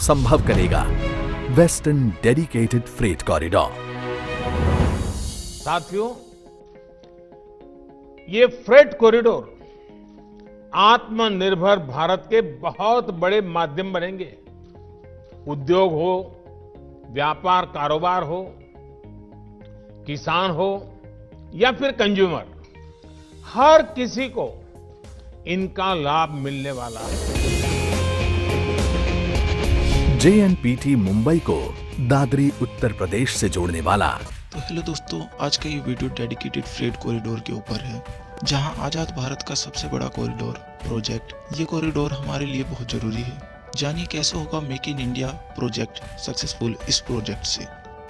संभव करेगा। Western dedicated freight corridor. साथियों, ये फ्रेट कॉरिडोर आत्मनिर्भर भारत के बहुत बड़े माध्यम बनेंगे। उद्योग हो, व्यापार कारोबार हो, किसान हो या फिर कंज्यूमर, हर किसी को इनका लाभ मिलने वाला है। JNPT मुंबई को दादरी उत्तर प्रदेश से जोड़ने वाला। तो हेलो दोस्तों, आज का ये वीडियो डेडिकेटेड फ्रेट कॉरिडोर के ऊपर है, जहां आजाद भारत का सबसे बड़ा कॉरिडोर प्रोजेक्ट। ये कॉरिडोर हमारे लिए बहुत जरूरी है। जानिए कैसे होगा make in India project successful. इस प्रोजेक्ट से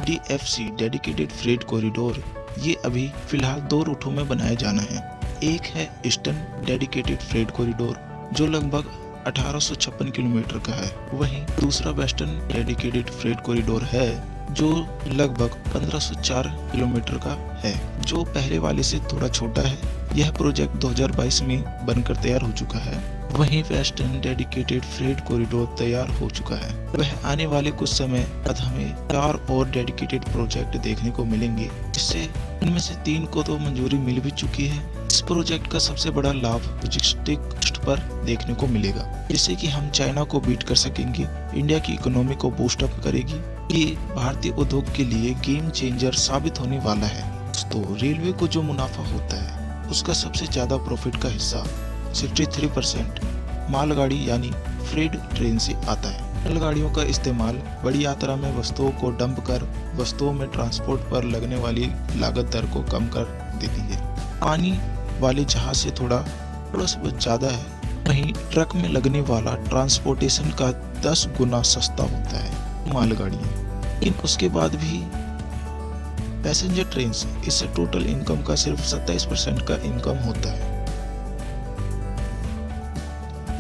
DFC डेडिकेटेड फ्रेट कॉरिडोर ये अभी फिलहाल 2 रूटों में बनाया जाना है। एक है ईस्टर्न डेडिकेटेड फ्रेट कॉरिडोर जो लगभग 1856 किलोमीटर का है। वहीं दूसरा वेस्टर्न डेडिकेटेड फ्रेट कॉरिडोर है जो लगभग 1504 किलोमीटर का है, जो पहले वाले से थोड़ा छोटा है। यह प्रोजेक्ट 2022 में बनकर तैयार हो चुका है। वहीं वेस्टर्न डेडिकेटेड फ्रेट कॉरिडोर तैयार हो चुका है। वह आने वाले कुछ समय बाद हमें 4 और डेडिकेटेड प्रोजेक्ट देखने को मिलेंगे, जिससे इनमें से 3 को तो मंजूरी मिल भी चुकी है। इस प्रोजेक्ट का सबसे बड़ा लाभ लॉजिस्टिक्स पर देखने को मिलेगा, जिससे कि हम चाइना को बीट कर सकेंगे। इंडिया की इकोनॉमी को बूस्ट अप करेगी। ये भारतीय उद्योग के लिए गेम चेंजर साबित होने वाला है। तो रेलवे को जो मुनाफा होता है उसका सबसे ज्यादा प्रॉफिट का हिस्सा 63% मालगाड़ी यानी फ्रेट ट्रेन से आता है। मालगाड़ियों का इस्तेमाल बड़ी यात्रा में वस्तुओं को डंप कर वस्तुओं में ट्रांसपोर्ट पर लगने वाली लागत दर को कम कर देती है। पानी वाले जहाज से थोड़ा सा ज्यादा है। वहीं ट्रक में लगने वाला ट्रांसपोर्टेशन का 10 गुना सस्ता होता है मालगाड़ियाँ। लेकिन उसके बाद भी पैसेंजर ट्रेन से इससे टोटल इनकम का सिर्फ 27% का इनकम होता है।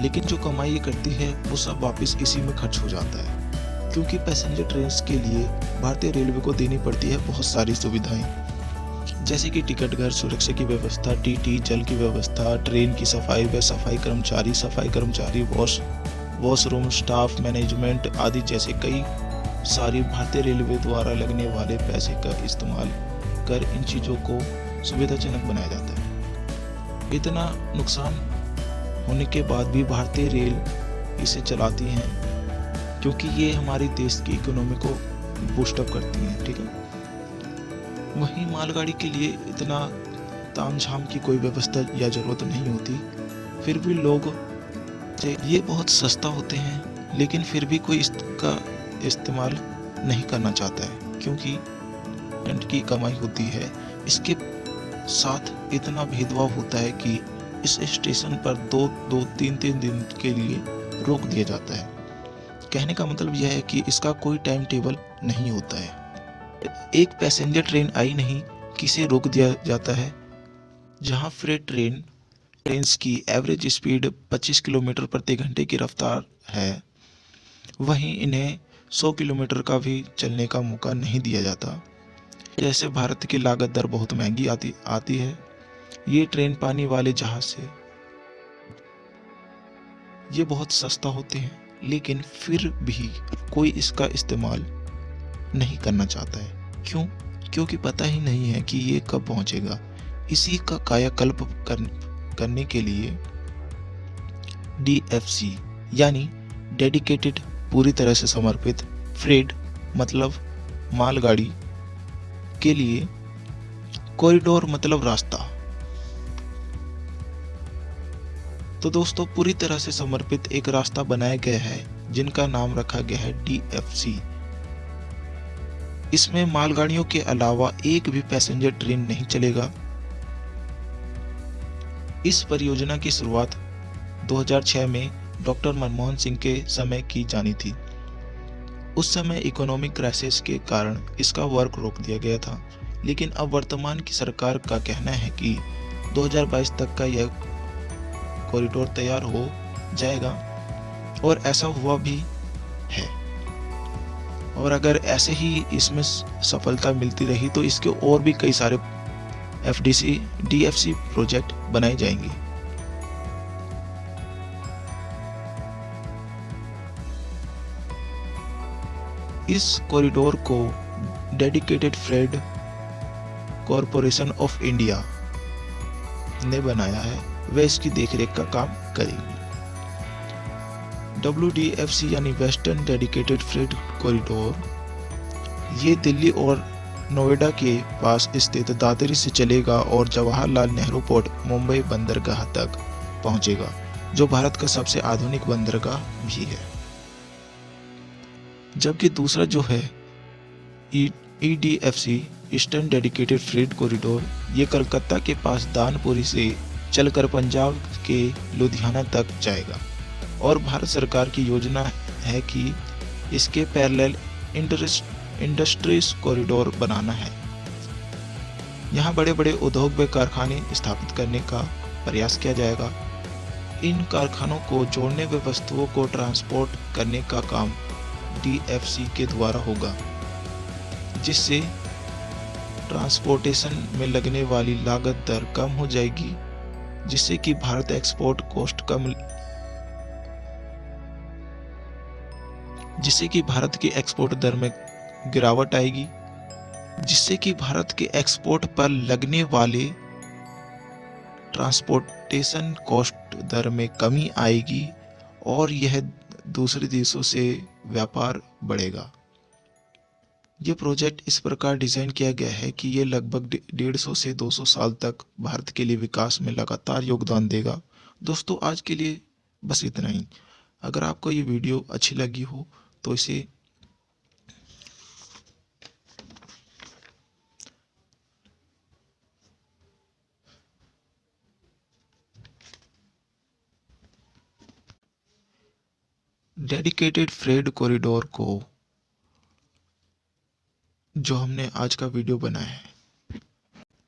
लेकिन जो कमाई करती है वो सब वापस इसी में खर्च हो जाता है, क्योंकि पैसेंजर ट्रेन के लिए भारतीय रेलवे को देनी पड़ती है बहुत सारी सुविधाएं, जैसे कि टिकट घर, सुरक्षा की व्यवस्था, TT, जल की व्यवस्था, ट्रेन की सफाई व सफाई कर्मचारी, वॉशरूम, स्टाफ, मैनेजमेंट आदि जैसे कई सारी भारतीय रेलवे द्वारा लगने वाले पैसे का इस्तेमाल कर इन चीज़ों को सुविधाजनक बनाया जाता है। इतना नुकसान होने के बाद भी भारतीय रेल इसे चलाती हैं, क्योंकि ये हमारे देश की इकोनॉमी को बूस्टअप करती हैं। ठीक है। वहीं मालगाड़ी के लिए इतना तामझाम की कोई व्यवस्था या जरूरत नहीं होती, फिर भी लोग ये बहुत सस्ता होते हैं, लेकिन फिर भी कोई इसका इस्तेमाल नहीं करना चाहता है, क्योंकि रेंट की कमाई होती है। इसके साथ इतना भेदभाव होता है कि इस स्टेशन पर 2-3 दिन के लिए रोक दिया जाता है। कहने का मतलब यह है कि इसका कोई टाइम टेबल नहीं होता है। एक पैसेंजर ट्रेन आई नहीं कि इसे रोक दिया जाता है। जहां फ्रेट ट्रेन्स की एवरेज स्पीड 25 किलोमीटर प्रति घंटे की रफ्तार है, वहीं इन्हें 100 किलोमीटर का भी चलने का मौका नहीं दिया जाता। जैसे भारत की लागत दर बहुत महंगी आती है। ये ट्रेन पानी वाले जहाज से ये बहुत सस्ता होते हैं, लेकिन फिर भी कोई इसका इस्तेमाल नहीं करना चाहता है। क्यों? क्योंकि पता ही नहीं है कि ये कब पहुंचेगा। इसी का कायाकल्प करने के लिए DFC यानी डेडिकेटेड पूरी तरह से समर्पित फ्रेट मतलब मालगाड़ी के लिए कॉरिडोर मतलब रास्ता। तो दोस्तों, पूरी तरह से समर्पित एक रास्ता बनाया गया है जिनका नाम रखा गया है DFC। इसमें मालगाड़ियों के अलावा एक भी पैसेंजर ट्रेन नहीं चलेगा। इस परियोजना की शुरुआत 2006 में डॉक्टर मनमोहन सिंह के समय की जानी थी। उस समय इकोनॉमिक क्राइसिस के कारण इसका वर्क रोक दिया गया था, लेकिन अब वर्तमान की सरकार का कहना है कि 2022 तक का यह कॉरिडोर तैयार हो जाएगा, और ऐसा हुआ भी है। और अगर ऐसे ही इसमें सफलता मिलती रही तो इसके और भी कई सारे DFC प्रोजेक्ट बनाए जाएंगे। इस कॉरिडोर को dedicated freight corporation of India ने बनाया है, वह इसकी देखरेख का काम करेगी। WDFC यानी वेस्टर्न डेडिकेटेड फ्रेट कॉरिडोर ये दिल्ली और नोएडा के पास स्थित दादरी से चलेगा और जवाहरलाल नेहरू पोर्ट मुंबई बंदरगाह तक पहुंचेगा, जो भारत का सबसे आधुनिक बंदरगाह भी है। जबकि दूसरा जो है EDFC eastern dedicated freight corridor, ये कलकत्ता के पास दानपुरी से चलकर पंजाब के लुधियाना तक जाएगा और भारत सरकार की योजना है कि इसके पैरेलल इंडस्ट्रीज कॉरिडोर बनाना है। यहाँ बड़े बड़े उद्योग व कारखाने स्थापित करने का प्रयास किया जाएगा। इन कारखानों को जोड़ने व वस्तुओं को ट्रांसपोर्ट करने का काम DFC के द्वारा होगा, जिससे ट्रांसपोर्टेशन में लगने वाली लागत दर कम हो जाएगी, जिससे कि भारत की एक्सपोर्ट दर में गिरावट आएगी, जिससे कि भारत के एक्सपोर्ट पर लगने वाले ट्रांसपोर्टेशन कॉस्ट दर में कमी आएगी और यह दूसरे देशों से व्यापार बढ़ेगा। ये प्रोजेक्ट इस प्रकार डिज़ाइन किया गया है कि ये लगभग 150 से 200 साल तक भारत के लिए विकास में लगातार योगदान देगा। दोस्तों, आज के लिए बस इतना ही। अगर आपको ये वीडियो अच्छी लगी हो तो इसे डेडिकेटेड फ्रेट कॉरिडोर को, जो हमने आज का वीडियो बनाया है,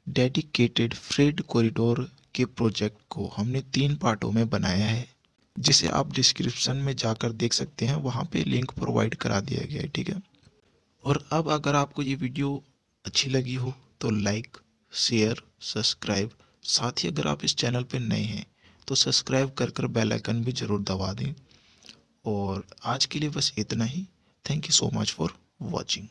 डेडिकेटेड फ्रेट कॉरिडोर के प्रोजेक्ट को हमने 3 पार्टों में बनाया है, जिसे आप डिस्क्रिप्शन में जाकर देख सकते हैं। वहाँ पे लिंक प्रोवाइड करा दिया गया है, ठीक है। और अब अगर आपको ये वीडियो अच्छी लगी हो तो लाइक, शेयर, सब्सक्राइब, साथ ही अगर आप इस चैनल पे नए हैं तो सब्सक्राइब कर बेल आइकन भी ज़रूर दबा दें। और आज के लिए बस इतना ही। Thank you so much for watching.